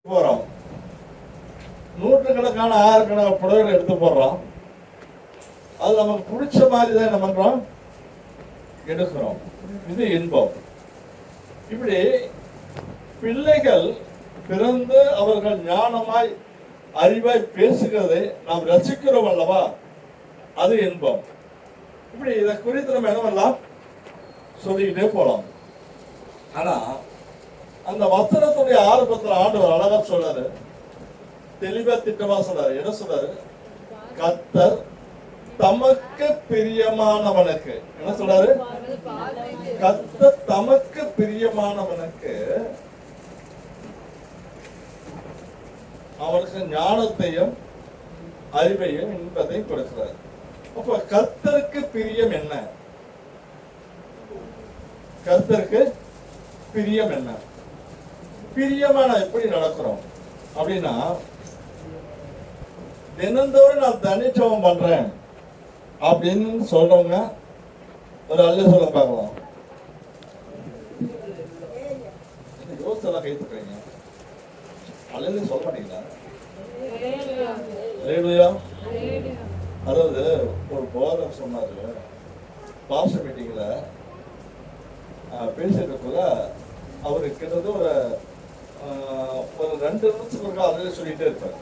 போறோம், நூற்றுக்கணக்கான ஆயிரக்கணக்கான புடவைகளை எடுத்து போடுறோம். அது நமக்கு பிடிச்ச மாதிரி தான் என்ன பண்றோம், எடுக்கிறோம். இது இன்பம். இப்படி பிள்ளைகள் பிறந்து அவர்கள் ஞானமாய் அறிவாய் பேசுகிறதை நாம் ரசிக்கிறோம் அல்லவா, அது இன்பம். இப்படி இதை குறித்து நம்ம என்ன பண்ணலாம், சொல்லிக்கிட்டே போலாம். ஆனா அந்த வசனத்துடைய ஆரம்பத்தில் ஆண்டவர் அழகா சொல்றாரு, தெளிவா திட்டமா சொல்றாரு. என்ன சொல்றாரு, கர்த்தர் தமக்கு பிரியமானவனுக்கு, என்ன சொல்றாரு, கர்த்தர் தமக்கு பிரியமானவனுக்கு அவனுக்கு ஞானத்தையும் அறிவையும் இன்பத்தையும் கொடுக்கிறார். அப்ப கர்த்தருக்கு பிரியம் என்ன, கர்த்தருக்கு பிரியம் என்ன, பிரியமான எப்படி நடக்கிறோம் அப்படின்னா, தினந்தோறும் நான் தனிச்சவம் பண்றேன் அப்படின்னு சொல்றவங்க ஒரு அல்ல சொல்ல பார்க்கலாம். யோசனை கை தட்டுறீங்க, அல்லது சொல்ல மாட்டீங்களா? அதாவது ஒரு போதர் சொன்னாரு, பாஷ மீட்டிங்ல பேசிட்டு அவரு கிட்டத்தட்ட ஒரு 2 நிமிஷத்துக்கு அதிலே சொல்லிட்டே இருப்பாரு.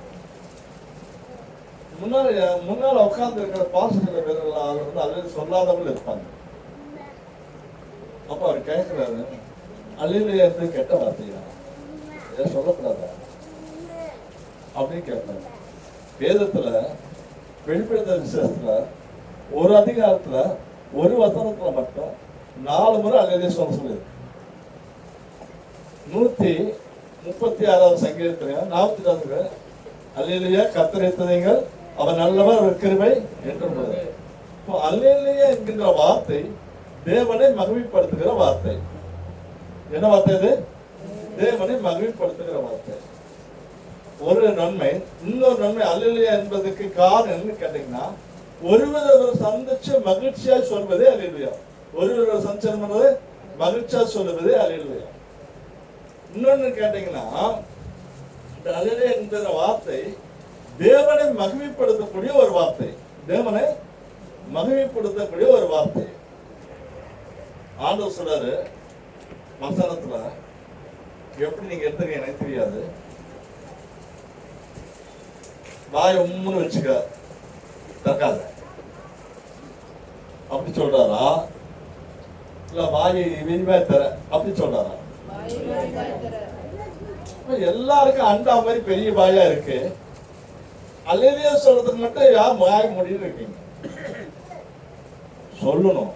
முன்னால உட்கார்ந்து இருக்கிற பாசத்துல பேரெல்லாம் அது வந்து அதிலே சொல்லாதவங்க இருப்பாங்க. அப்ப அவர் கேட்கிறாரு, அல்லையில இருந்து கெட்ட வார்த்தையா ஏன் சொல்லக்கூடாதா அப்படின்னு கேட்பாரு. வேதத்துல வெளிப்படுத்த விசேஷத்துல ஒரு அதிகாரத்துல ஒரு வசனத்துல மட்டும் 4 முறை அல்லையிலே சொல்லுது. 136வது சங்கீதத்துல 44 அல்லேலூயா கர்த்தரை துதியுங்கள் அவர் நல்லவர் அவர் கிருபை என்று. அல்லேலூயா என்கின்ற வார்த்தை தேவனை மகிமைப்படுத்துகிற வார்த்தை. என்ன வார்த்தை இது? தேவனை மகிமைப்படுத்துகிற வார்த்தை. ஒரு நன்மை. இன்னொரு நன்மை அல்லேலூயா என்பதற்கு காரணம் என்னன்னு கேட்டீங்கன்னா, ஒருவர் சந்திச்சு மகிழ்ச்சியா சொல்வதே அல்லேலூயா. ஒருவர் சஞ்சலம் பண்றது மகிழ்ச்சியா சொல்லுவதே அல்லேலூயா. இன்னொன்னு கேட்டீங்கன்னா, இந்த அல்லேலூயா என்கிற வார்த்தை தேவனை மகிமைப்படுத்தக்கூடிய ஒரு வார்த்தை. தேவனை மகிமைப்படுத்தக்கூடிய ஒரு வார்த்தை. ஆண்டவர் சொல்றாரு வசனத்துல, எப்படி நீங்க எடுத்துக்க எனக்கு தெரியாது, வாய் உம்முன்னு வச்சுக்க தக்காத அப்படி சொல்றாரா, இல்ல வாயை விரிவா தர அப்படி சொல்றாரா? எல்லாருக்கும் அண்டா மாதிரி பெரிய வாயா இருக்கு, அல்லேலூயா சொல்றதுக்கு மட்டும் யார் வாய் முடியும் இருக்கீங்க? சொல்லணும்.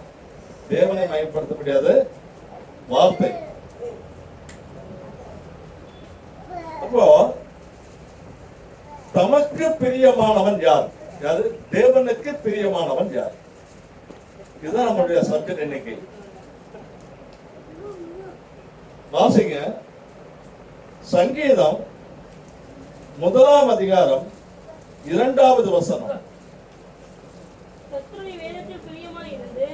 தேவனை மயப்படுத்த முடியாது வார்த்தை. அப்போ தமக்கு பிரியமானவன் யார்? யாரு? தேவனுக்கு பிரியமானவன் யார்? இதுதான் நம்மளுடைய சப்ஜெக்ட் இன்னைக்கு. வாசிங்க சங்கீதம் 1ஆம் அதிகாரம் 2வது வசனம். கர்த்தருடைய வேதத்தில் பிரியமாய் இருந்து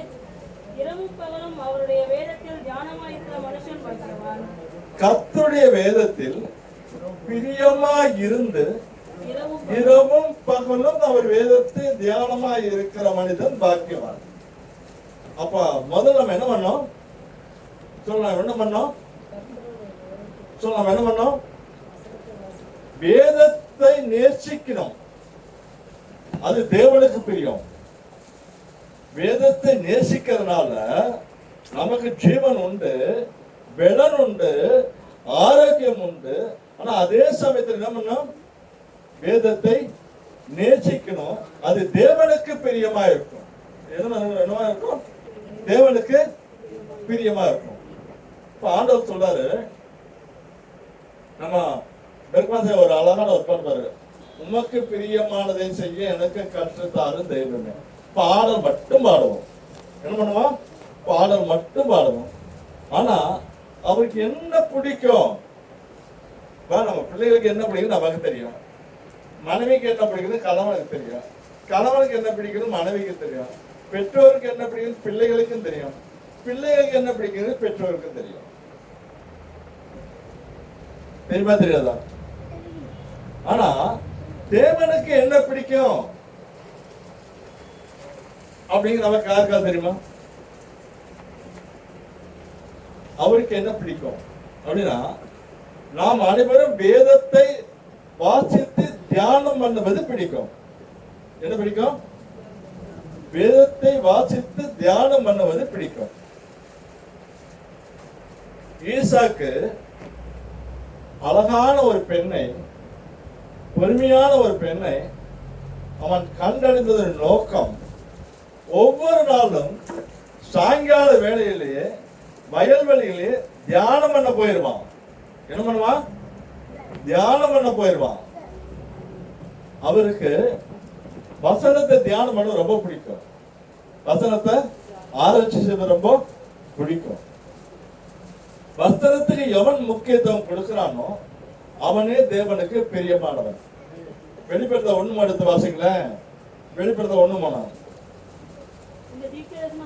இரவும் பகலும் அவருடைய வேதத்தில் தியானமாய் இருக்கிற மனுஷன் பாக்கியவான். கர்த்தருடைய வேதத்தில் பிரியமாய் இருந்து இரவும் பகலும் அவர் வேதத்தில் தியானமாய் இருக்கிற மனிதன் பாக்கியவான். அப்ப முதல்ல நம்ம என்ன பண்ணோம் சொல்லலாம், என்ன பண்ணோம் சொல்லலாம், என்ன பண்ணோம்? வேதத்தை நேசிக்கணும். அது தேவனுக்கு பிரியம். வேதத்தை நேசிக்கிறதுனால நமக்கு ஜீவன் உண்டு, பலன் உண்டு, ஆரோக்கியம் உண்டு. ஆனா அதே சமயத்தில் என்ன பண்ணணும்? வேதத்தை நேசிக்கணும். அது தேவனுக்கு பிரியமா இருக்கும். என்னவா இருக்கும்? தேவனுக்கு பிரியமா இருக்கும். இப்ப ஆண்டவர் சொல்றாரு, நம்ம பெருமாசை ஒரு அழகான ஒரு பாரு, உமக்கு பிரியமானதை செய்ய எனக்கு கற்றுத்தாரும் தெய்வமே. பாடல் மட்டும் பாடுவோம். என்ன பண்ணுவோம்? பாடல் மட்டும் பாடுவோம். ஆனா அவருக்கு என்ன பிடிக்கும், நம்ம பிள்ளைகளுக்கு என்ன பிடிக்கும் நமக்கு தெரியும், மனைவிக்கு என்ன பிடிக்குது கணவனுக்கு தெரியும், கணவனுக்கு என்ன பிடிக்குது மனைவிக்கு தெரியும், பெற்றோருக்கு என்ன பிடிக்குது பிள்ளைகளுக்கும் தெரியும், பிள்ளைகளுக்கு என்ன பிடிக்குது பெற்றோருக்கும் தெரியும். தெரியுமா தெரியாதா? ஆனா தேவனுக்கு என்ன பிடிக்கும் அப்படிங்கிற நமக்கு யாருக்கா தெரியுமா? அவருக்கு என்ன பிடிக்கும் அப்படின்னா, நாம் அனைவரும் வேதத்தை வாசித்து தியானம் பண்ணுவது பிடிக்கும். என்ன பிடிக்கும்? வேதத்தை வாசித்து தியானம் பண்ணுவது பிடிக்கும். ஈசாக்கு அழகான ஒரு பெண்ணை, பொறுமையான ஒரு பெண்ணை அவன் கண்டறிந்ததன் நோக்கம், ஒவ்வொரு நாளும் சாயங்கால வேளையிலேயே வயல்வெளியிலேயே தியானம் பண்ண போயிருவான். என்ன பண்ணுவான்? தியானம் பண்ண போயிருவான். அவருக்கு வசனத்தை தியானம் பண்ண ரொம்ப பிடிக்கும். வசனத்தை ஆராய்ச்சி செய்வது ரொம்ப பிடிக்கும். வசனத்துக்கு எவன் முக்கியத்துவம் கொடுக்கிறானோ அவனே தேவனுக்கு பிரியமானவன். வெளிப்படுத்த 1 எடுத்து வாசிங்களேன். வெளிப்படுத்த 1 இந்த தீர்க்கதரிசன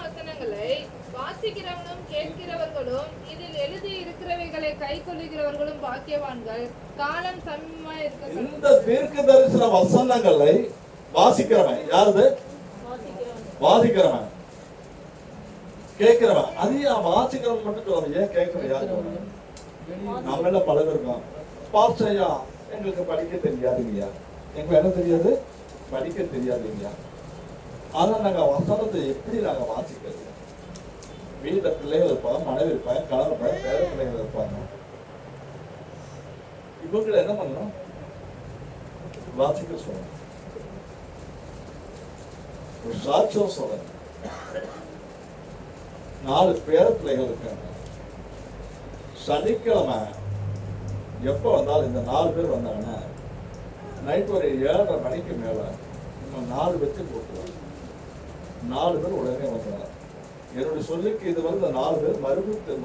வசனங்களை வாசிக்கிறவனும் கேட்கிறவர்களும் இதில் எழுதி இருக்கிறவைகளை கை கொள்ளுகிறவர்களும் பாக்கியவான்கள். காலம் சமயமாய் இருக்க. இந்த தீர்க்க தரிசன வசனங்களை வாசிக்கிறவன் யாரு? வாசிக்கிறவன், கேட்கிறவன். அதையும் வாசிக்கிறவன் மட்டும் சொல்லுவாங்க. ஏன் கேட்கிறவன் யாரு? நம்மள பல பேர் இருக்கோம். பாஸ்டர்யா எங்களுக்கு படிக்க தெரியாதுங்கய்யா. எங்களுக்கு என்ன தெரியாது? படிக்க தெரியாதுங்கய்யா. ஆனா நாங்க வசனத்தை எப்படி நாங்க வாசிக்கிறது? வீட்டுல பிள்ளைகள் இருப்பாங்க, மனைவி இருப்பாங்க, கணவர் இருப்பாங்க, பேர பிள்ளைகள் இருப்பாங்க. இவங்களை என்ன பண்ணணும்? வாசிக்க சொல்லணும். ஒரு சாட்சியம் சொல்லணும். 4 பேர பிள்ளைகள் இருக்காங்க. சனிக்கிழமை எப்ப வந்தாலும் இந்த 4 பேர் வந்தாங்கன்னா நைட் ஒரு 7:30 மணிக்கு மேல இன்னும் 4 வச்சு போட்டுருவாங்க. 4 பேர் உடனே வந்தாங்க. என்னுடைய சொல்லுக்கு இது வந்து 4 பேர்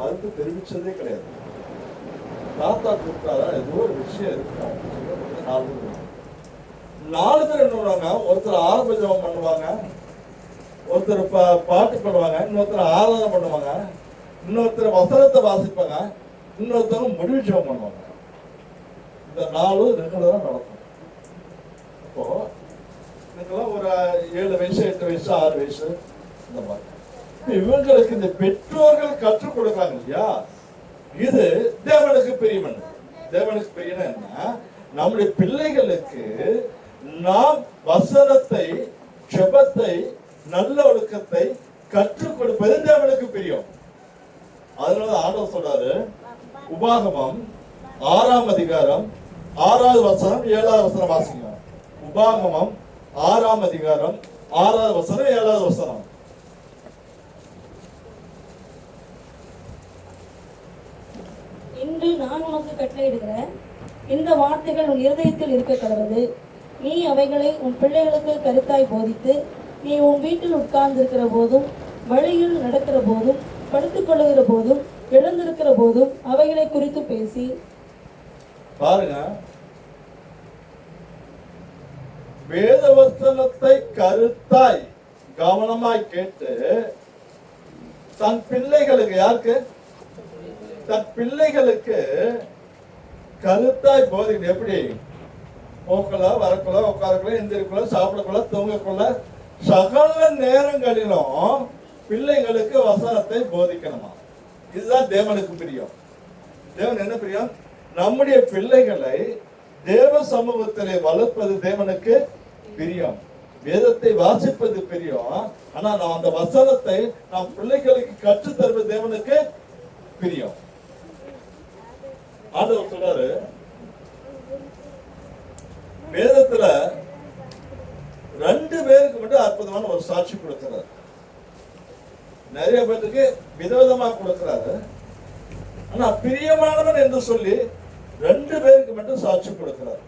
மறுப்பு தெரிவிச்சதே கிடையாது. தாத்தா கூப்பிட்டாரா ஏதோ ஒரு விஷயம் இருக்கு. 4 பேர் என்ன பண்ணுவாங்க? ஒருத்தர் ஆரம்ப ஜெபம் பண்ணுவாங்க, ஒருத்தர் பாட்டு பண்ணுவாங்க, இன்னொருத்தர் ஆராதனை பண்ணுவாங்க, இன்னொருத்தர் வசனத்தை வாசிப்பாங்க, இன்னொருத்தரும் முடிவு ஜெபம் பண்ணுவாங்க. இந்த 4 ரெகுலரா நடக்கும். இப்போ இதுக்கெல்லாம் ஒரு 7 வயசு 8 வயசு 6 வயசு இந்த மாதிரி இவங்களுக்கு இந்த பெற்றோர்கள் கற்றுக் கொடுக்காங்க இல்லையா? இது தேவனுக்கு பிரியமன். தேவனுக்கு பிரியம்னா என்ன? நம்முடைய பிள்ளைகளுக்கு நாம் வசனத்தை, ஜெபத்தை, நல்ல ஒழுக்கத்தை கற்றுக் கொடுப்பது தேவனுக்கு பிரியம். அதனால ஆண்டவர் சொல்றாரு, உபாகமம் 6ஆம் அதிகாரம் 6வது வசனம் 7வது வசனம் வாசிங்க. உபாகமம் 6ஆம் அதிகாரம் 6வது வசனம் 7வது வசனம். இன்று நான் உனக்கு கட்டளையிடுகிற இந்த வார்த்தைகள் உன் இருதயத்தில் இருக்க கடவுது. நீ அவைகளை உன் பிள்ளைகளுக்கு கருத்தாய் போதித்து, நீ உன் வீட்டில் உட்கார்ந்திருக்கிற போதும், வழியில் நடக்கிற போதும், படுத்துக் கொள்ளுகிற போதும், எழுந்திருக்கிற போதும் அவைகளை குறித்து பேசி. பாருங்க, வேதவசனத்தை கருத்தாய் கவனமாய் கேட்டு தன் பிள்ளைகளுக்கு, யாருக்கு? தன் பிள்ளைகளுக்கு கருத்தாய் போதிக்கணும். எப்படி? போக்கல, வரக்குள்ள, உட்காரக்குள்ள, எந்திரிக்குள்ள, சாப்பிடக்குள்ள, தூங்கக்குள்ள, சகல நேரங்களிலும் பிள்ளைகளுக்கு வசனத்தை போதிக்கணுமா. இதுதான் தேவனுக்கு பிரியம். தேவன் என்ன பிரியம்? நம்முடைய பிள்ளைகளை தேவ சமூகத்திலே வளர்ப்பது தேவனுக்கு பிரியம். வேதத்தை வாசிப்பது பிரியம். ஆனா நான் அந்த வசனத்தை நம் பிள்ளைகளுக்கு கற்றுத் தருவது தேவனுக்கு பிரியம். ஆண்டவர் சொல்றாரு, வேதத்துல 2 பேருக்கு மட்டும் அற்புதமான ஒரு சாட்சி கொடுக்கிறார். நிறைய பேருக்கு விதவிதமா கொடுக்கிறாரு. ஆனா பிரியமானவன் என்று சொல்லி 2 பேருக்கு மட்டும் சாட்சி கொடுக்கிறார்.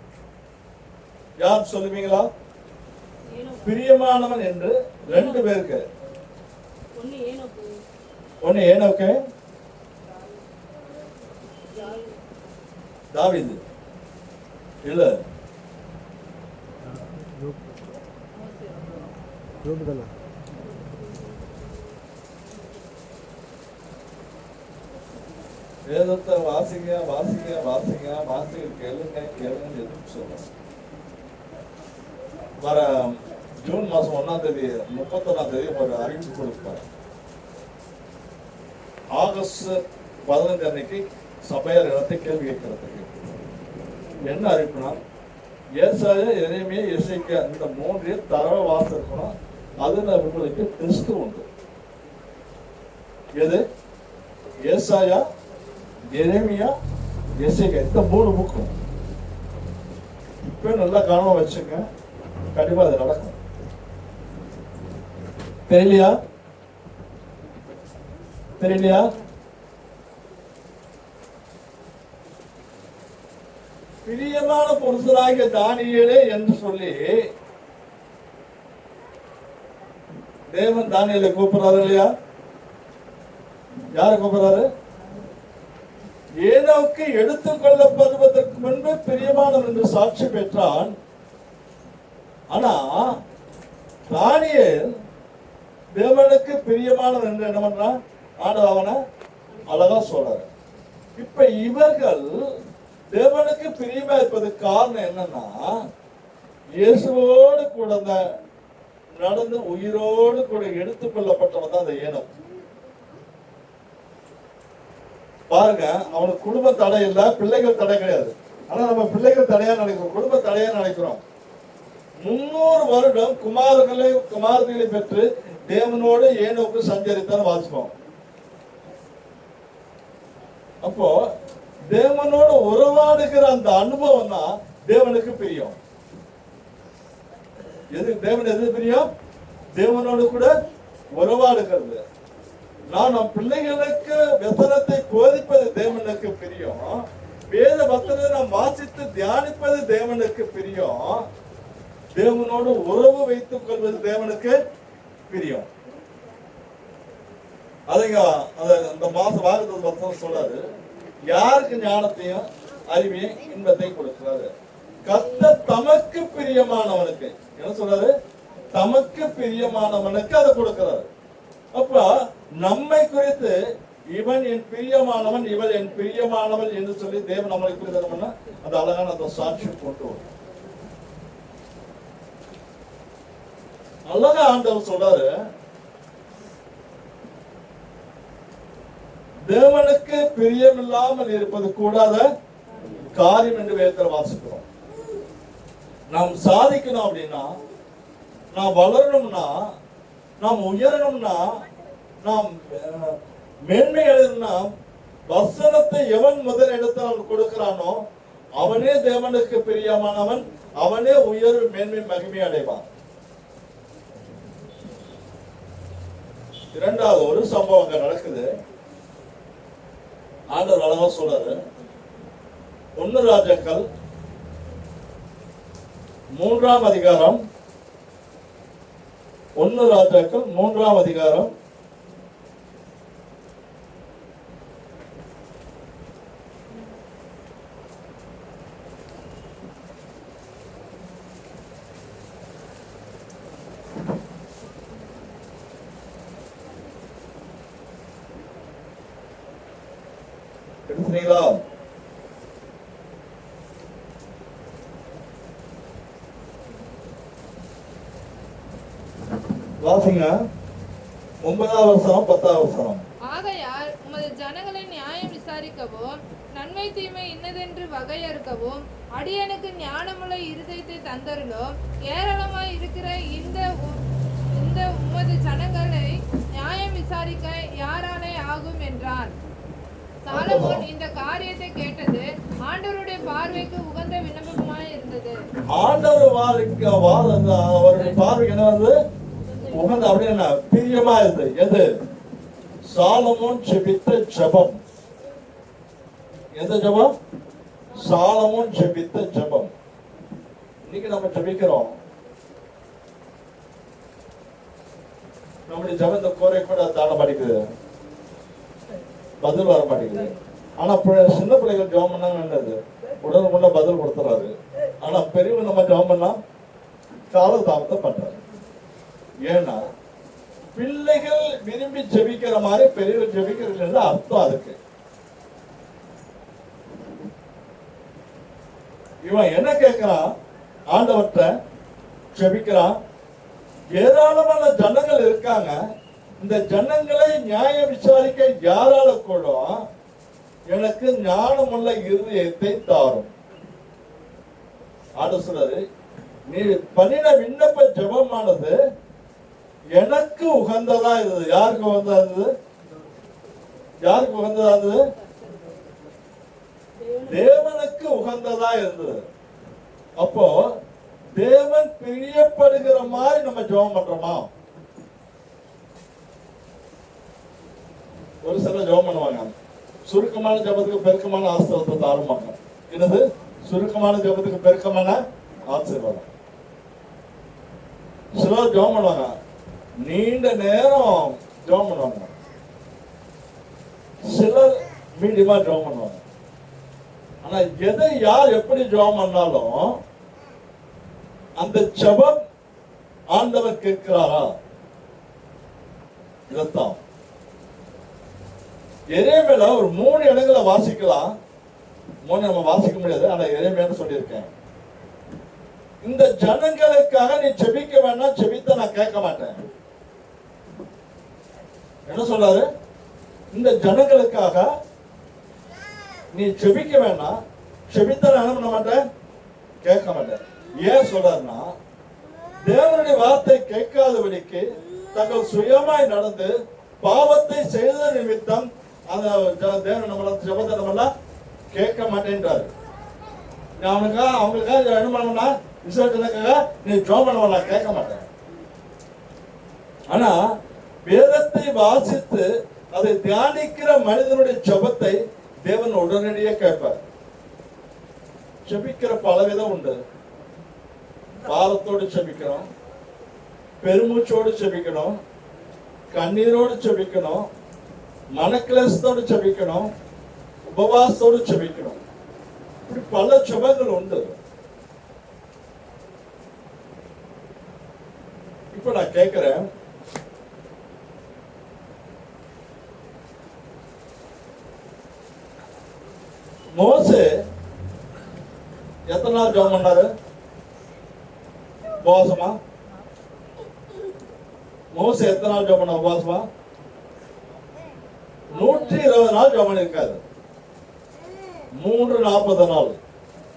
யார் சொல்லுவீங்களா? பிரியமானவன் என்று 2 பேருக்கு. ஒன்னு ஏனோக்கு, தாவீது இல்ல, வேதத்தை வாசிங்க வாசிங்க வாசிங்க வாசிங்க, கேளுங்க கேளுங்க எதுவும் சொல்றோம். வர ஜூன் மாசம் 1ஆம் தேதி 31ஆம் தேதி ஒரு அறிவிப்பு கொடுப்பாரு. ஆகஸ்ட் 15 அன்னைக்கு சபையார் இடத்தை கேள்வி கேட்கறதுக்கு என்ன அறிவிப்புனா, ஏசாயா, எரேமியா, எசேக்கியா இந்த 3 தரவை வாசிக்கணும். அதுல உங்களுக்கு டெஸ்ட் உண்டு. எது? ஏசாயா, எரேமியா, எசேக்கியா இந்த 3 புக்கும். இப்ப நல்லா கவனம் வச்சுங்க, கண்டிப்பா அது நடக்கும். தெரியலையா? தெரியலையா? பிரியமான புருஷராகிய தானியேலே என்று சொல்லி தேவன் தானியேலை கூப்பிடுறாரு இல்லையா? யாரை கூப்பிடுறாரு? ஏனோக்கு எடுத்துக் கொள்ளப்படுவதற்கு முன்பு பிரியமானவன் என்று சாட்சி பெற்றான். ஆனா தானியேல் தேவனுக்கு பிரியமானவன் என்று என்ன பண்றான்? ஆண்டவர் அவனை அழகா சொல்றாரு. இப்ப இவர்கள் தேவனுக்கு பிரியமா இருப்பதுக்கு காரணம் என்னன்னா, இயேசுவோடு கூட நடந்து உயிரோடு கூட எடுத்துக் கொள்ளப்பட்டவன் தான் அந்த ஏனோக். பாருங்க, அவனுக்கு குடும்ப தடை இல்ல, பிள்ளைகள் தடை கிடையாது. ஆனா நம்ம பிள்ளைகள் தடையா நினைக்கிறோம், குடும்ப தடையா நினைக்கிறோம். 300 வருடம் குமாரர்களை பெற்று தேவனோடு ஏனோக்கு சஞ்சரித்தான் வாசிப்போம். அப்போ தேவனோடு உறவாடுகிற அந்த அனுபவம் தான் தேவனுக்கு பிரியம். தேவன் எது பிரியம்? தேவனோடு கூட உறவாடுகிறது. நான் நம் பிள்ளைகளுக்கு வசனத்தை போதிப்பது தேவனுக்கு பிரியம். வேத வசனத்தை நாம் வாசித்து தியானிப்பது தேவனுக்கு பிரியம். தேவனோடு உறவு வைத்துக் கொள்வது தேவனுக்கு பிரியம். அதுங்க அந்த மாசம் வாக்குத்தத்தம் வசனம் சொல்றாரு, யாருக்கு ஞானத்தையும் அறிவையும் இன்பத்தையும் கொடுக்கிறாரு? கர்த்தர் தமக்கு பிரியமானவனுக்கு. என்ன சொல்றாரு? தமக்கு பிரியமானவனுக்கு அதை கொடுக்கிறாரு. அப்ப நம்மை குறித்து இவன் என் பிரியமானவன், இவள் என் பிரியமானவள் என்று சொல்லி தேவன் நம்மளை குறித்து அந்த அழகான அந்த சாட்சி கொண்டு வரும். அழகா ஆண்டவர் சொல்றாரு, தேவனுக்கு பிரியமில்லாமல் இருப்பது கூடாத காரியம் என்று வேதத்தில் வாசிக்கிறோம். நாம் சாதிக்கணும் அப்படின்னா, நாம் வளரணும்னா, நாம் உயரணும்னா, நாம் மேன்மை அடையணும்னா, வசனத்தை எவன் முதல் இடத்தில் கொடுக்கிறானோ அவனே தேவனுக்கு பிரியமானவன், அவனே உயர் மேன்மை மகிமை அடைவான். இரண்டாவது ஒரு சம்பவம் அங்க நடக்குது. ஆண்டவர் அழகா சொல்றாரு, 1 ராஜாக்கள் 3ஆம் அதிகாரம், 1 ராஜாக்கள் 3ஆம் அதிகாரம் 9ஆம் வாசிங்க, 9ஆம் வசனம் 10ஆம் வசனம். ஆகையால் உமது ஜனங்களை நியாயம் விசாரிக்கவும் நன்மை தீமை இன்னதென்று வகையறுக்கவும் அடியனுக்கு ஞானமுள்ள இருதயத்தை தந்தருளும். ஏராளமாய் இருக்கிற இந்த உமது ஜனங்களை நியாயம் விசாரிக்க யாராலே ஆகும் என்றான். சாலமோன் இந்த காரியத்தை கேட்டது ஆண்டவருடைய பார்வைக்கு உகந்த விண்ணப்பமாய் இருந்தது. ஆண்டவர் அவருடைய பார்வைக்கு என்ன வந்து உகந்த அப்படின்னா பிரியமா இருந்தது. எது? சாலமோன் ஜெபித்த ஜெபம். எந்த ஜெபம்? சாலமோன் ஜெபித்த ஜெபம். இன்னைக்கு நம்ம ஜெபிக்கிறோம், நம்முடைய ஜெபத்தை கோரை கூட தாண்ட மாட்டேங்குது, பதில் வர மாட்டேங்குது. ஆனா சின்ன பிள்ளைகள் ஜெபம் பண்ணாங்கன்றது உடனுக்குள்ள பதில் கொடுத்துறாரு. ஆனா பெரியவங்க நம்ம ஜெபம் பண்ணா கால தாமத்தை பண்றாரு. ஏன்னா பிள்ளைகள் விரும்பி ஜெபிக்கிற மாதிரி பெரியவர்கள் ஜெபிக்கிறது அர்த்தம். அதுக்கு இவன் என்ன கேட்கிறான்? ஆண்டவற்ற ஜெபிக்கிறான். ஏராளமான ஜனங்கள் இருக்காங்க, இந்த ஜனங்களை நியாயம் விசாரிக்க யாரால கூடும்? எனக்கு ஞானமுள்ள இருதயத்தை தாரும். ஆண்டு சொல்றாரு, நீ பண்ணின விண்ணப்ப ஜெபமானது எனக்கு உகந்ததா இருந்தது. யாருக்கு உகந்ததா இருந்தது? யாருக்கு உகந்ததா இருந்தது? தேவனுக்கு உகந்ததா இருந்தது. அப்போ தேவன் பிரியப்படுகிற மாதிரி நம்ம ஜெபம் பண்றோமா? ஒரு சில ஜெபம் பண்ணுவாங்க, சுருக்கமான ஜெபத்துக்கு பெருக்கமான ஆசீர்வாதத்தை தாருமாங்க. என்னது? சுருக்கமான ஜெபத்துக்கு பெருக்கமான ஆசீர்வாதம். சிலர் ஜெபம் பண்ணுவாங்க, நீண்ட நேரம் ஜெபம் பண்ணுவாங்க. சிலர் மீடியமா ஜெபம் பண்ணுவாங்க. ஆனா எதை யார் எப்படி ஜெபம் பண்ணாலும் அந்த ஜெபம் ஆண்டவர் கேட்கிறாரா? இதத்தான் எரேமியால ஒரு 3 இடங்களை வாசிக்கலாம். 3 நம்ம வாசிக்க முடியாது, ஆனா எரேமியான்னு சொல்லியிருக்கேன். இந்த ஜனங்களுக்காக நீ ஜெபிக்க வேண்டாம், ஜெபித்த நான் கேட்க மாட்டேன். என்ன சொல்றாரு? இந்த ஜனங்களுக்காக நீ ஜெபிக்க வேண்டாம், ஜெபித்த நான் என்ன பண்ண மாட்டேன், கேட்க மாட்டேன். ஏன் சொல்றாருன்னா, தேவனுடைய வார்த்தை கேட்காதபடிக்கு தங்கள் சுயமாய் நடந்து பாவத்தை செய்த நிமித்தம் அந்த தேவன் நம்மள ஜெபத்தை நம்மளாம் கேட்க மாட்டேன்றாரு. அவங்களுக்காக என்ன பண்ணா விசேஷத்துக்காக நீ ஜெபம் பண்ண கேட்க மாட்டேன். ஆனா வேதத்தை வாசித்து அதை தியானிக்கிற மனிதனுடைய ஜெபத்தை தேவன் உடனடியே கேட்பார். ஜெபிக்கிற பலவிதம் உண்டு. பாரத்தோடு ஜெபிக்கணும், பெருமூச்சோடு ஜெபிக்கணும், கண்ணீரோடு ஜெபிக்கணும், மனக்கிளேசத்தோடு ஜெபிக்கணும், உபவாசத்தோடு ஜெபிக்கணும். இப்படி பல ஜெபங்கள் உண்டு. இப்ப நான் கேட்கிறேன், மோசே எத்தனை நாள் ஜெபம் பண்ணாரு? உபவாசமா? மோசே எத்தனை நாள் ஜெபம் பண்ண உபவாசமா? 120 நாள் ஜெபம் பண்ணிருக்காரு. 340 நாள்.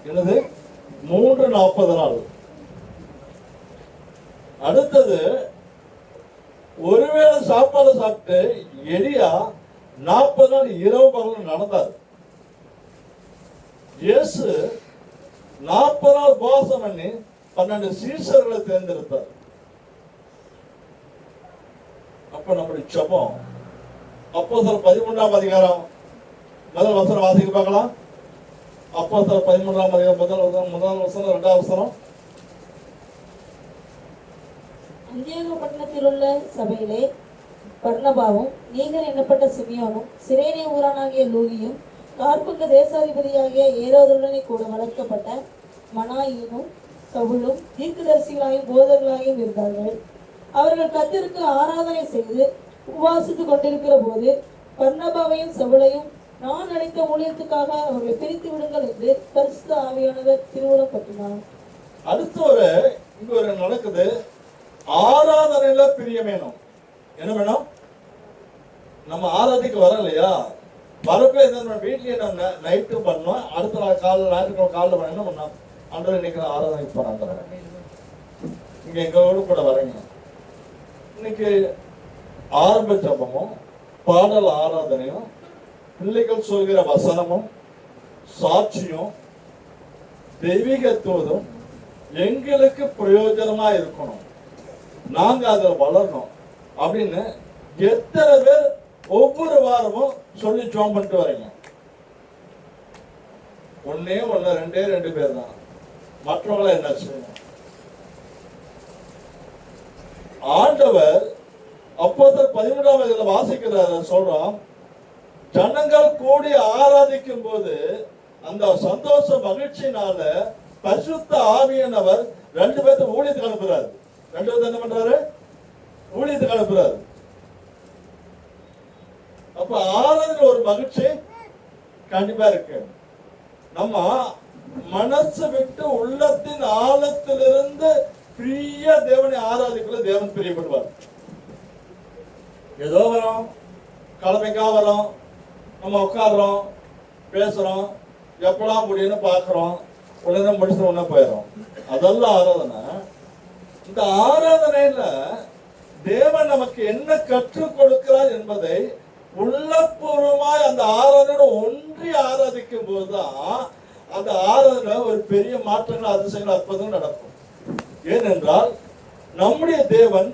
என்னது? 340 நாள். அடுத்தது ஒருவேளை சாப்பாடு சாப்பிட்டு எலியா 40 நாள் இரவு பகல் நடந்தார். இயேசு 40 நாள் உபவாசம் பண்ணி 12 சீஷர்களை தேர்ந்தெடுத்தார். அப்ப நம்முடைய ஜெபம் அப்போஸ்தலர் 13ஆம் அதிகாரம் முதல் வசனம் வாசிக்க பார்க்கலாம். அப்போஸ்தலர் 13ஆம் அதிகாரம் முதல் வசனம் 2ஆம் வசனம். அந்தியோக பட்டணத்தில் உள்ள சபையிலே பர்னபாவும் நீகர் என்னப்பட்ட சிமியோனும் சிரேனே ஊரானாகிய லூகியும் கார்பங்க தேசாதிபதியாகிய ஏரோதுடனே கூட வளர்க்கப்பட்ட மனாயினும் சவுலும் தீர்க்கதரிசிகளாயும் போதர்களாயும் இருந்தார்கள். அவர்கள் கர்த்தருக்கு ஆராதனை செய்து உபவாசித்துக் கொண்டிருக்கிற போது பர்னபாவையும் சவுலையும் நான் அழைத்த ஊழியத்துக்காக அவர்களை பிரித்து விடுங்கள் என்று பரிசுத்த ஆவியானவர் திருவுளம் பற்றினார். அடுத்து இங்க ஒரு நடக்குது. ஆராதனையில பிரியம் வேணும். என்ன வேணும்? நம்ம ஆராதிக்கு வர இல்லையா, வரப்ப என்ன வீட்லயே நம்ம நைட்டு பண்ணோம், அடுத்த நாள் காலையில் ஞாயிற்றுக்கிழமை காலையில் என்ன பண்ணோம், அன்றரை இன்னைக்கு ஆராதனைக்கு போறாங்க. இங்க எங்களோடு கூட வரீங்க. இன்னைக்கு ஆரம்ப ஜபமும் பாடல் ஆராதனையும் பிள்ளைகள் சொல்கிற வசனமும் சாட்சியும் தெய்வீகத்துவதும் எங்களுக்கு பிரயோஜனமா இருக்கணும், நாங்க அதுல வளரணும் அப்படின்னு எத்தனை பேர் ஒவ்வொரு வாரமும் சொல்லி ஜோம் பண்ணிட்டு வரீங்க? ஒன்னே ஒண்ணு, ரெண்டு பேர் தான். மற்றவங்கள என்ன செய்யணும்? ஆண்டவர் அப்போஸ்தலர் 13ஆம் அதிகாரத்துல வாசிக்கிறார், சொல்றோம், ஜனங்கள் கூடி ஆராதிக்கும் போது அந்த சந்தோஷ மகிழ்ச்சியினால பரிசுத்த ஆவியானவர் 2 பேர்த்த ஊழியத்துக்கு அனுப்புறாரு. 2 பேர்த்த என்ன பண்றாரு? ஊழியத்துக்கு அனுப்புறாரு. அப்ப ஆராதனை ஒரு மகிழ்ச்சி கண்டிப்பா இருக்கு. நம்ம மனசு விட்டு உள்ளத்தின் ஆழத்திலிருந்து பிரிய தேவனை ஆராதிக்கல தேவன் பிரியப்படுவார். ஏதோ வரோம், கிழமைக்கா வரோம், நம்ம உட்காடுறோம், பேசுறோம், எப்பெல்லாம் முடியும்னு பாக்குறோம், உடனே முடிச்சு உடனே போயிடும். அதெல்லாம் ஆராதனை. இந்த ஆராதனையில தேவன் நமக்கு என்ன கற்றுக் கொடுக்கிறார் என்பதை உள்ளபூர்வமாய் அந்த ஆராதனை ஒன்றி ஆராதிக்கும் போதுதான் அந்த ஆராதனை ஒரு பெரிய மாற்றங்கள், அதிசயங்கள், அற்புதங்கள் நடக்கும். ஏனென்றால் நம்முடைய தேவன்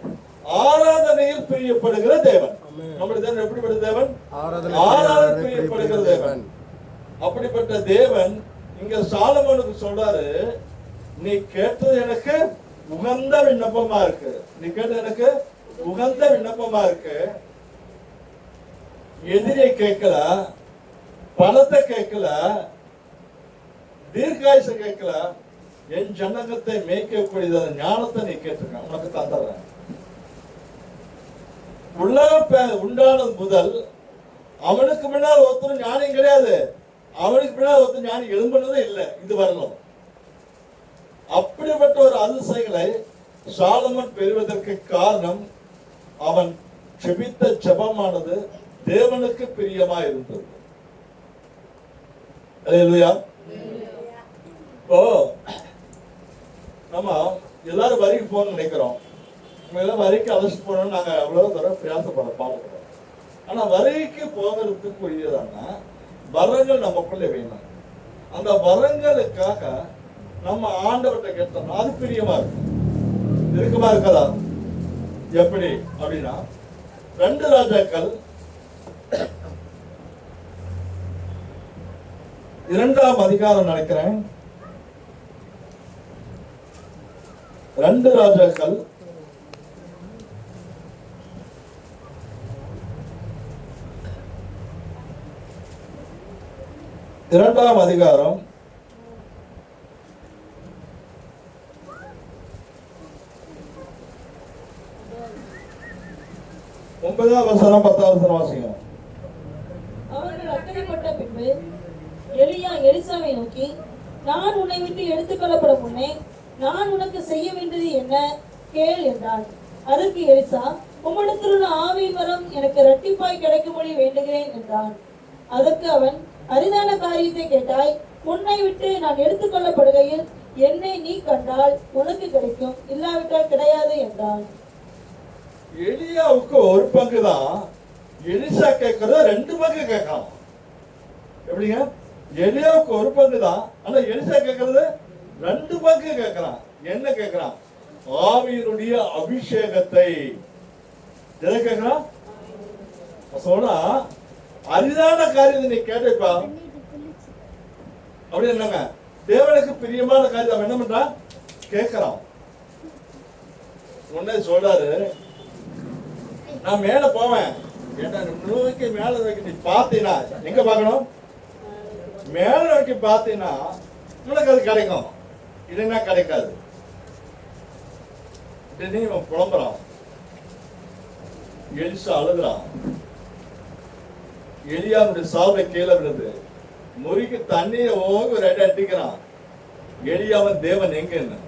ஆராதனையில் பிரியப்படுகிற தேவன். நம்முடைய தேவன் எப்படிப்பட்ட தேவன்? ஆராதனை பிரியப்படுகிற தேவன். அப்படிப்பட்ட தேவன் இங்க சாலமோனுக்கு சொல்றாரு, நீ கேட்டது எனக்கு உகந்த விண்ணப்பமா இருக்கு. நீ கேட்டது எனக்கு உகந்த விண்ணப்பமா இருக்கு. எதிரியை கேட்கல, பணத்தை கேட்கல, தீர்க்காயுச கேட்கல, என் ஜனகத்தை மேய்க்கக்கூடிய ஞானத்தை நீ கேட்டிருக்க, உனக்கு தந்துடுறேன். உலக உண்டானது முதல் அவனுக்கு முன்னால் ஒருத்தரும் ஞானம் கிடையாது, அவனுக்கு பின்னால் ஒருத்தர் ஞானி எழும்புனதே இல்லை இது வரலாம். அப்படிப்பட்ட ஒரு அதிசயங்களை சாலமன் பெறுவதற்கு காரணம் அவன் ஜெபித்த ஜெபமானது தேவனுக்கு பிரியமா இருந்தது. அல்லேலூயா. இப்போ நம்ம எல்லாரும் வரிக்கு போகணும்னு நினைக்கிறோம். நம்ம எல்லாம் வரிக்கு அழைச்சிட்டு போகணும்னு நாங்க அவ்வளவு தூரம் பிரயாசப்பட பார்க்கிறோம். ஆனா வரிக்கு போகிறதுக்குரியதான வரங்கள் நமக்குள்ளே வேணும். அந்த வரங்களுக்காக நம்ம ஆண்டவர்கிட்ட கேட்டோம்னா அது பிரியமா இருக்கும். இருக்குமா இருக்கதா? எப்படி அப்படின்னா 2 ராஜாக்கள் 2ஆம் அதிகாரம் நினைக்கிறேன். 2 ராஜாக்கள் 2ஆம் அதிகாரம் 9ஆம் வசனம் 10ஆம் வசனம் வாசிங்க. அவர்கள் அக்கறைப்பட்ட பின்பு எலியா எலிசாவை நோக்கி, நான் உன்னை விட்டு எடுத்துக்கொள்ளப்படும் முன்னே நான் உனக்கு செய்ய வேண்டியது என்ன கேள் என்றான். அதற்கு எலிசா, உம்மிடத்தில் உள்ள ஆவியின் வரம் எனக்கு இரட்டிப்பாய் கிடைக்கும்படி வேண்டுகிறேன் என்றான். அதற்கு அவன், அரிதான காரியத்தை கேட்டாய். உன்னை விட்டு நான் எடுத்துக்கொள்ளப்படுகையில் என்னை நீ கண்டால் உனக்கு கிடைக்கும், இல்லாவிட்டால் கிடையாது என்றான். எலியாவுக்கு ஒரு பங்கு தான், எலிசா கேட்கறது 2 பங்கு கேட்கலாம். எப்படிங்க? எலியாவுக்கு ஒரு பங்கு தான், ஆனா எலிசா கேட்கறது 2 பங்கு கேட்கறான். என்ன கேட்கறான்? ஆவியினுடைய அபிஷேகத்தை. எதை கேட்கறான்? சொன்னா அரிதான காரியத்தை நீ கேட்டப்பா அப்படி என்னங்க? தேவனுக்கு பிரியமான காரியத்தை அவன் என்ன பண்றான்? கேட்கறான். உடனே சொல்றாரு, நான் மேல போவேன். ஏன்னா நோக்கி மேல நோக்கி நீ பார்த்தீங்கன்னா எங்க பார்க்கணும்? மேல நோக்கி பார்த்தீங்கன்னா உனக்கு அது கிடைக்கும், இல்லைன்னா கிடைக்காது. இவன் புலம்புறான். எலிசா அழுகுறான். எலியாவுடைய சால்வை கீழே விழுது. முறிக்கு தண்ணியை ஓங்கி 2 அடிக்கிறான். எலியாவன் தேவன் எங்கன்னு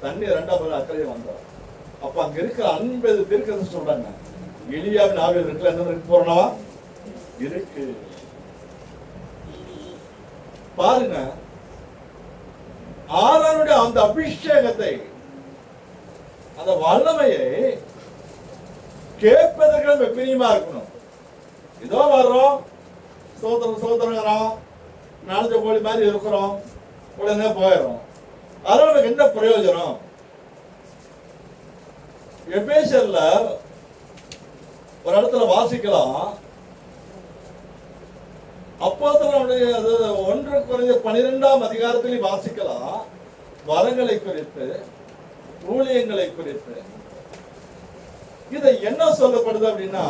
தண்ணி 2ஆம் அக்கறையை வந்தான். அப்ப அங்க இருக்கிற 50 பேருக்கு சொல்றாங்க, எலியாவின் ஆவியில் இருக்குல்ல, என்ன இருக்கு போறனவா இருக்கு. பாருங்க, ஆரோனுடைய அந்த அபிஷேகத்தை, அந்த வல்லமையை கேட்பதற்கு நம்ம பிரியமா இருக்கணும். இதோ வர்றோம், சோதரங்கிறோம், நாலஞ்சு கோழி மாதிரி இருக்கிறோம், உடனே போயிடும். அதனால நமக்கு என்ன பிரயோஜனம்? எபேசியர்ல ஒரு இடத்துல வாசிக்கலாம். அப்போஸ்தலருடைய 1 கொரிந்தியர் 12ஆம் அதிகாரத்திலே வாசிக்கலாம். வரங்களை குறித்து, ஊழியங்களை குறித்து. இதை என்ன சொல்லப்படுது அப்படின்னா,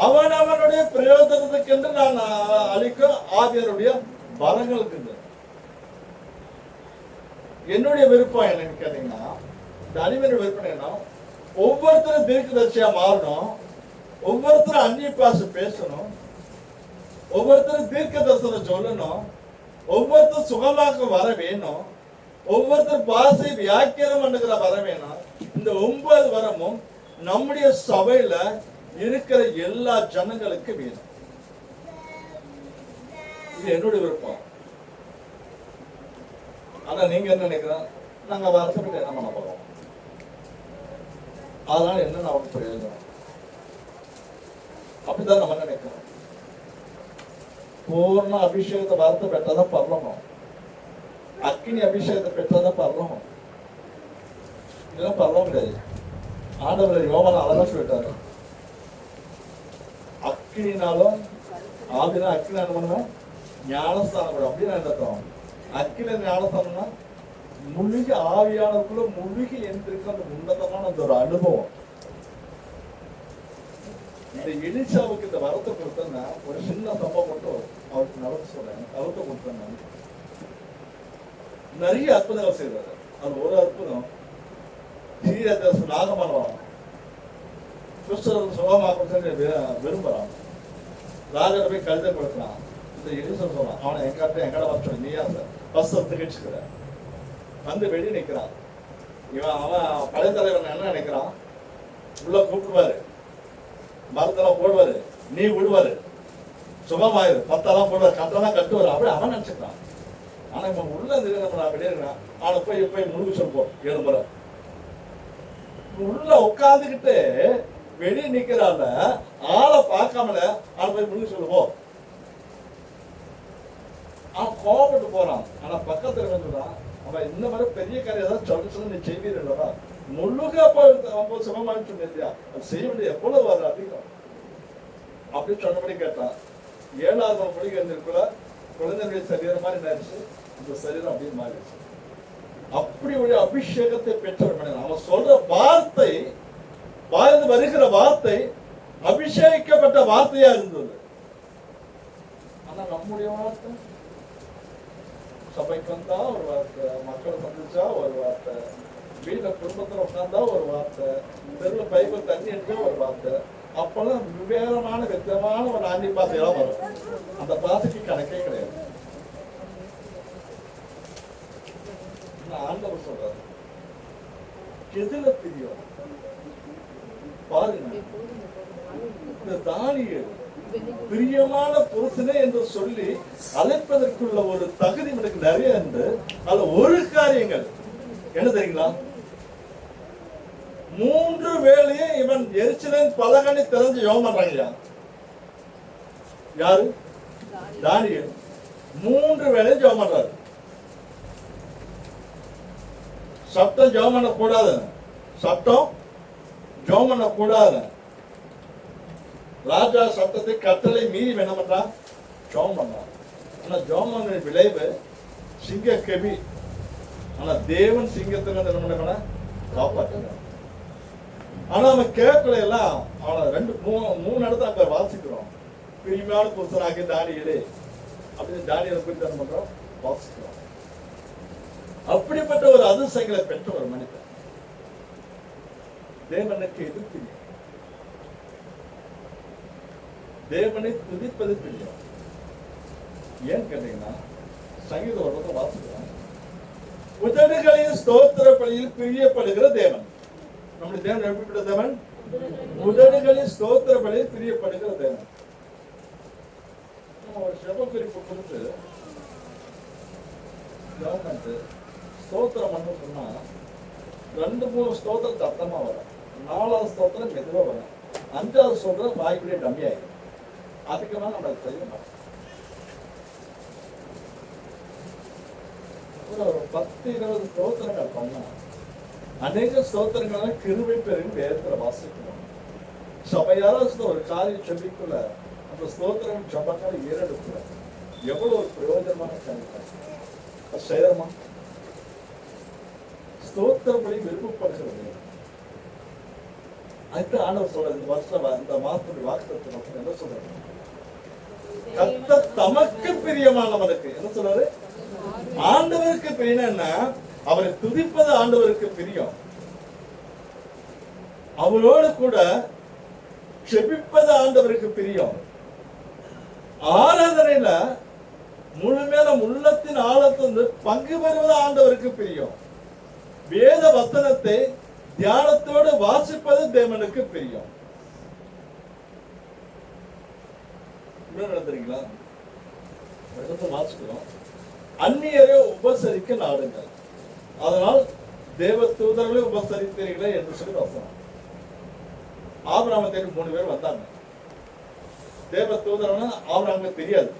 அவனவனுடைய பிரயோஜனத்துக்கு என்று நான் அளிக்கும் ஆவியருடைய வரங்களுக்கு. என்னுடைய விருப்பம் என்னன்னு கேட்டீங்கன்னா, இந்த அடிமையுடைய விருப்பம் என்ன? ஒவ்வொருத்தரும் தீர்க்கதரிசியா மாறணும், ஒவ்வொருத்தரும் அந்நிய பாஷை பேசணும், ஒவ்வொருத்தரும் தீர்க்க தரிசனம் சொல்லணும், ஒவ்வொருத்தர் சுகமாக வர வேணும், ஒவ்வொருத்தர் பாசை வியாக்கியம் பண்ணுகிற வர வேணும். இந்த 9 வரமும் நம்முடைய சபையில இருக்கிற எல்லா ஜனங்களுக்கு வேணும். இது என்னுடைய விருப்பம். ஆனா நீங்க என்ன நினைக்கிறோம்? நாங்க வருஷப்பட்டு என்ன பண்ண போறோம்? அதனால என்ன நமக்கு பிரயோஜனம்? அப்படிதான் நம்ம நினைக்கிறோம். பூர்ண அபிஷேகத்தை வார்த்தை பெற்றதான் பரலோகம், அக்கினி அபிஷேகத்தை பெற்றதான் பரலோகம். இதெல்லாம் பரலோகம் கிடையாது. ஆண்டவர் யோவான் அழகா சொல்லிட்டாரு, அக்கினினாலும் ஆவினா அக்கினி என்ன பண்ணுவோம்? ஞானஸ்தானம் கூட. அப்படின்னு அர்த்தம். அக்கில ஞானஸ்தானம்னா முழுகி ஆவியானதுக்குள்ள முழுகி எந்திருக்க அந்த உன்னதமான அந்த ஒரு அனுபவம். இந்த எலிசாவுக்கு இந்த வரத்தை கொடுத்தேன்னா ஒரு சின்ன சம்பவம் மட்டும் அவருக்கு நடந்து சொல்றேன். வரத்தை கொடுத்தேன், நிறைய அற்புதங்கள் செய்வாரு. அது ஒரு அற்புதம், நாகமானவன் கிறிஸ்தவர்கள் சுகமாக விரும்புறான். ராஜா போய் கழுதை கொடுக்கலாம். இந்த எலிசா சொல்றான், அவனை எங்கட வர நீயா பஸ் திகழ்ச்சிக்கிற வந்து வெளியே நிற்கிறான். அவன் படைத்தலைவன் என்ன நினைக்கிறான்? உள்ள கூப்பிடுவாரு, மரத்தெல்லாம் போடுவாரு, நீ விடுவாரு, சுகமாயிரு, பத்தெல்லாம் போடுவாரு, கட்டெல்லாம் கட்டுவாரு. அப்படி அவன் நினைச்சுக்கிறான். ஆனா இவன் உள்ள நம்ம வெளியே இருக்கிறான். அவனை போய் முழுக்க சொல்லுவோம் 7 முறை. உள்ள உட்காந்துக்கிட்டு வெளியே நிக்கிறால ஆளை பார்க்காமல அவனை போய் முழுக்க சொல்லுவோம். அவன் கோபப்பட்டு போறான். ஆனா பக்கத்துல வந்துதான் அவன் இந்த மாதிரி பெரிய காரியம் ஏதாவது சொல்ல நீ செய்வீர்களா? முழுக போய் சுகமானு சொன்னியா? அது செய்ய வேண்டிய எவ்வளவு வர அதிகம் அப்படின்னு சொன்னபடி கேட்டான். 7வது மணிக்கு இருந்திருக்குள்ள குழந்தைகளுடைய சரீரம் மாதிரி நினைச்சு இந்த சரீரம் அப்படியே மாறிடுச்சு. அப்படி ஒரு அபிஷேகத்தை பெற்றவர் மனிதன். அவன் சொல்ற வார்த்தை, வாழ்ந்து வருகிற வார்த்தை அபிஷேகிக்கப்பட்ட வார்த்தையா இருந்தது. ஆனா நம்முடைய வார்த்தை சபைக்கு வந்தா ஒரு வார்த்தை, மக்களை சந்திச்சா ஒரு வார்த்தை, வீட்டுல குடும்பத்துல உட்கார்ந்தா ஒரு வார்த்தை, தெருவுல பைபிள் தண்ணி எடுத்தா ஒரு வார்த்தை. அப்பெல்லாம் விவேகமான விதமான ஒரு ஆண்டி பாசையெல்லாம் வரும். அந்த பாசைக்கு கணக்கே கிடையாது. ஆண்டவர் சொல்றாரு, எதுல பிரியம் பாருங்க. இந்த தானியேல் பிரியமான புருஷனே என்று சொல்லி அழைப்பதற்குள்ள ஒரு தகுதி எனக்கு நிறைய உண்டு. அதுல ஒரு காரியங்கள் என்ன தெரியுங்களா? 3 வேளையும் இவன் எரிச்சலின் பலகனி திறந்து யோகம் பண்றாங்க. யாரு? தானியேல் 3 வேளையும் ஜெபம் பண்றாரு. சட்டம் ஜெபம் பண்ண கூடாது, சட்டம் ஜெபம் பண்ண கூடாது. ராஜா சட்டத்தை கட்டளை மீறி என்ன பண்றான்? ஜெபம் பண்றான். ஆனா ஜெபம் விளைவு சிங்க கெபி. ஆனா தேவன் சிங்கத்துல என்ன பண்ண காப்பாற்ற. ஆனா அவன் கேட்கல எல்லாம். அவனை 2-3 இடத்துல அங்க வாசிக்கிறோம். பிரிமையான புருஷனாகி தானியேலே அப்படின்னு தானியேலை குறித்து என்ன பண்றோம்? வாசிக்கிறோம். அப்படிப்பட்ட ஒரு அதிசயங்களை பெற்ற ஒரு மனிதன். தேவனுக்கு எது பிரியம்? தேவனை துதிப்பது பிரியம். ஏன் கேட்டீங்கன்னா சங்கீத வர்ணத்தை வாசிக்கிறோம். உதடுகளின் ஸ்தோத்திர பலியில் பிரியப்படுகிற தேவன். நம்முடைய தேவன் எப்படிப்பட்ட தேவன்? உதடுகளின் ஸ்தோத்திர பலியில் பிரியப்படுகிற தேவன். ஒரு செப குறிப்பு கொடுத்து கவர்மெண்ட் ஸ்தோத்திரம் பண்ண சொன்னா 2-3 ஸ்தோத்திரம் சத்தமா வரும், 4வது ஸ்தோத்திரம் மெதுவா வரும், 5வது ஸ்தோத்திரம் வாய்க்குள்ளே டம்மி ஆயிடும். அதுக்கு மேல நம்ம செய்ய மாட்டோம். ஒரு 10-20 ஸ்தோத்திரங்கள் பண்ணா அநேக ஸ்தோத்திரங்களை கிருபை பெருகும் வேதத்துல வாசிக்கணும். சபையார ஒரு காரியம் சொல்லிக்குள்ள அந்த ஸ்தோத்திரம் சபைக்கார ஏறெடுக்கல எவ்வளவு ஒரு பிரயோஜனமான காரியம் செய்யறமா? ஸ்தோத்திரப்படி விருப்பப்படுகிறது. அதுக்கு ஆண்டவர் சொல்ற இந்த வருஷம் இந்த மாசத்துடைய வாக்குத்தத்தம் என்ன சொல்றாரு? கர்த்தர் தமக்கு பிரியமானவனுக்கு என்ன சொல்றாரு? ஆண்டவருக்கு பிரியம்னா அவரை துதிப்பது ஆண்டவருக்கு பிரியம். அவரோடு கூட செபிப்பது ஆண்டவருக்கு பிரியம். ஆராதனையில முழுமையான உள்ளத்தின் ஆழத்திலிருந்து பங்கு பெறுவது ஆண்டவருக்கு பிரியம். வேத வசனத்தை தியானத்தோடு வாசிப்பது தேவனுக்கு பிரியம். நடத்துறீங்களா? வாசிக்கிறோம். அந்நியரை உபசரிக்க நாடுங்கள், அதனால் தேவ தூதர்களை உபசரித்தீர்களே என்று சொல்லி வசனம். ஆபிரகாமை தேடி 3 பேர் வந்தாங்க. தேவ தூதரனா ஆபிரகாமுக்கு தெரியாது,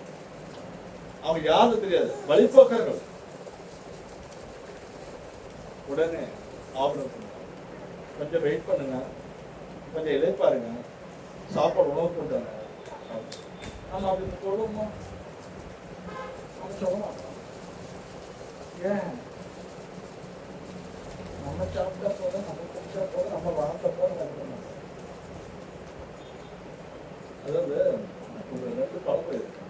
அவங்க யாரும் தெரியாது, வழிபோக்கர்கள். உடனே ஆபிரகாம் கொஞ்சம் வெயிட் பண்ணுங்க, கொஞ்சம் இளைப்பாருங்க, சாப்பாடு உணவு கொடுத்தாங்க. ஆமா அப்படின்னு சொல்லுமா? ஏன் நம்ம சாப்பிட்டா போத, நம்ம குடிச்சா போத, நம்ம வாழ்க்கை போத. அதாவது ஒரு 2 பழமொழி இருக்கு.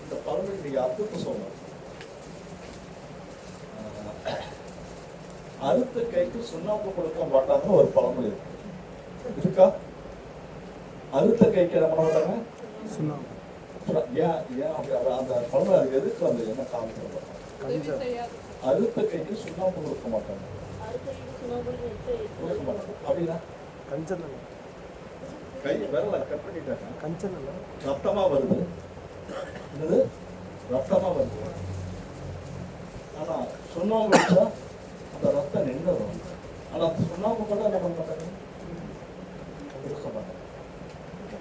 இந்த பழமொழி நீங்க அர்த்தத்தை சொல்லணும். அறுத்த கைக்கு சுண்ணாம்பு கொடுக்க மாட்டாங்கன்னு ஒரு பழமொழி இருக்கு. இருக்கா? அறுத்த கைக்கு என்ன பண்ண மாட்டாங்க? சுண்ணாம்பு. ஏன் ஏன் அப்படி அந்த பழமொழி எதுக்கு வந்து என்ன காமிக்க? அறுத்த கைக்கு சுண்ணாம்பு கொடுக்க மாட்டாங்க. கொடுக்க மாட்டாங்க அப்படின்னா கை விரல கட் பண்ணிட்டாங்க, ரத்தமா வருது. என்னது? ரத்தமா வருது. ஆனா சுண்ணாம்பு வச்சா அந்த ரத்தம் நின்றுடும். ஆனா சுண்ணாம்பு கூட என்ன பண்ண மாட்டாங்க? கொடுக்க மாட்டாங்க.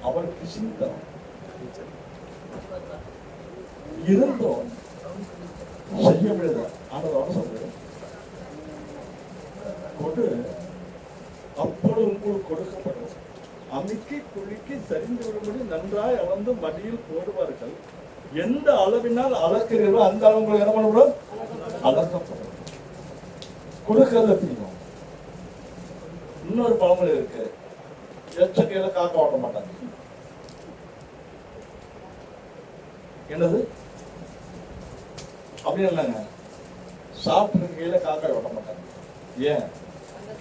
அவளுக்கு சிந்தம் இருந்தோம் செய்ய முடியாது. ஆனதோட சொல்றேன், கொடு அப்பொழுது உங்களுக்கு கொடுக்கப்படும். அமைக்கி குலுக்கி சரிந்து விடும்படி நன்றாய் அளந்து மடியில் போடுவார்கள். எந்த அளவினால் அளக்கிறீர்களோ அந்த அளவு உங்களுக்கு என்ன பண்ணப்படும்? அளக்கப்படும். கொடுக்கறத தெரியும். இன்னொரு பழமொழி இருக்கு, எச்சக்கையில காக்க ஓட்ட மாட்டாங்க. என்னது அப்படின்னு இல்லைங்க, சாப்பிட்டு கையில காக்கா ஓட்ட மாட்டாங்க. ஏன்?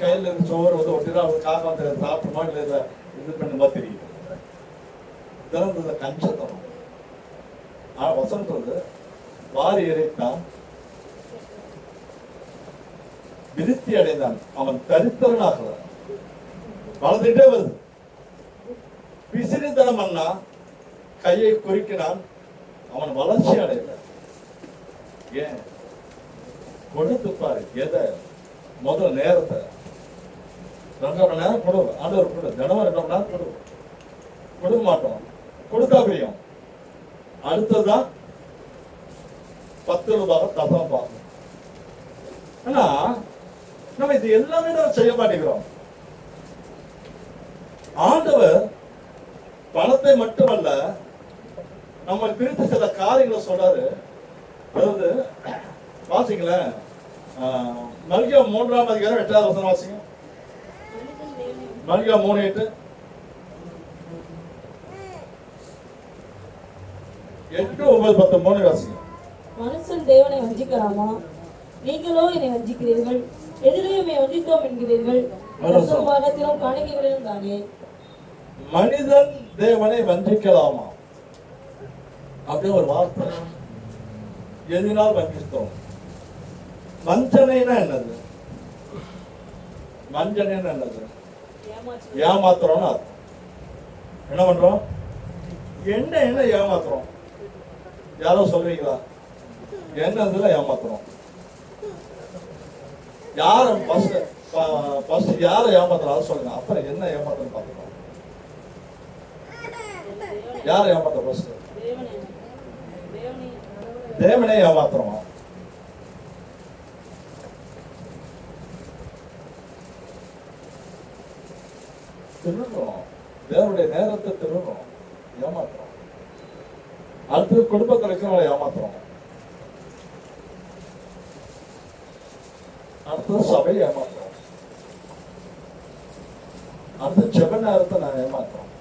கையில சோறு வந்து ஒட்டினா காக்கா வந்து சாப்பிடுமா இல்லை இது பண்ணுமா தெரியும். இதெல்லாம் கஞ்சத்தனம். ஆனா வசனம் வந்து வாரி இறைத்தான், விருத்தி அடைந்தான், அவன் தரித்திரனாக வளர்ந்துட்டே வருது. பிசிறித்தனம் பண்ணா, கையை குறிக்கிறான், அவன் வளர்ச்சி அடையல. ஏன்? கொடுத்து பாரு. எதை? முதல் நேரத்தை 2 மணி நேரம் கொடு, ஆண்டவர் கொடு, தினமும் 2 மணி நேரம் கொடு. கொடுக்க மாட்டோம், கொடுத்தா பிரியம். அடுத்ததுதான் 10 ரூபாய் தசம் பார்க்கணும். ஆனா நம்ம இது எல்லாமே நம்ம செய்ய மாட்டேங்கிறோம். ஆண்டவர் பணத்தை மட்டுமல்ல, நம்ம பிரித்து சில காரியங்களை சொல்றாரு. அதாவது வாசிங்களேன், மல்கியா 3ஆம் அதிகாரம் 8வது வசனம் வாசிங்க. மல்கியா 3:8. 8, 9, 10 வாசிங்க. மனுஷன் தேவனை வஞ்சிக்கலாமா? நீங்களோ என்னை வஞ்சிக்கிறீர்கள். எதிரையுமே வஞ்சித்தோம் என்கிறீர்கள். பாகத்திலும் காணிக்கைகளிலும் தானே. மனிதன் தேவனை வஞ்சிக்கலாமா? அப்படியே ஒரு வார்த்தை. எதினால் வஞ்சித்தோம். வஞ்சனைனா என்னது? வஞ்சனைனா என்னது? ஏமாத்துறோம்னு அர்த்தம். என்ன பண்றோம்? என்ன ஏமாத்துறோம்? யாரோ சொல்றீங்களா? என்னதுல ஏமாத்துறோம்? யார ஃபர்ஸ்ட் யாரை ஏமாத்துறோம் சொல்லுங்க, அப்புறம் என்ன ஏமாத்துறோம் பாத்துக்கலாம். யாரை ஏமாத்துற? ஃபர்ஸ்ட் தேவனை ஏமாத்துறோம். திருடுறோம், தேவனுடைய நேரத்தை திருடுறோம், ஏமாத்துறோம். அடுத்து குடும்பத்தில் இருக்கிறவங்களை ஏமாத்துறோம். அடுத்தது சபையை ஏமாத்துறோம். அடுத்து ஜெப நேரத்தை நான் ஏமாத்துறோம்.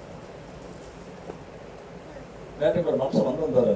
நேற்று ஒரு மனுஷன் வந்திருந்தாரு.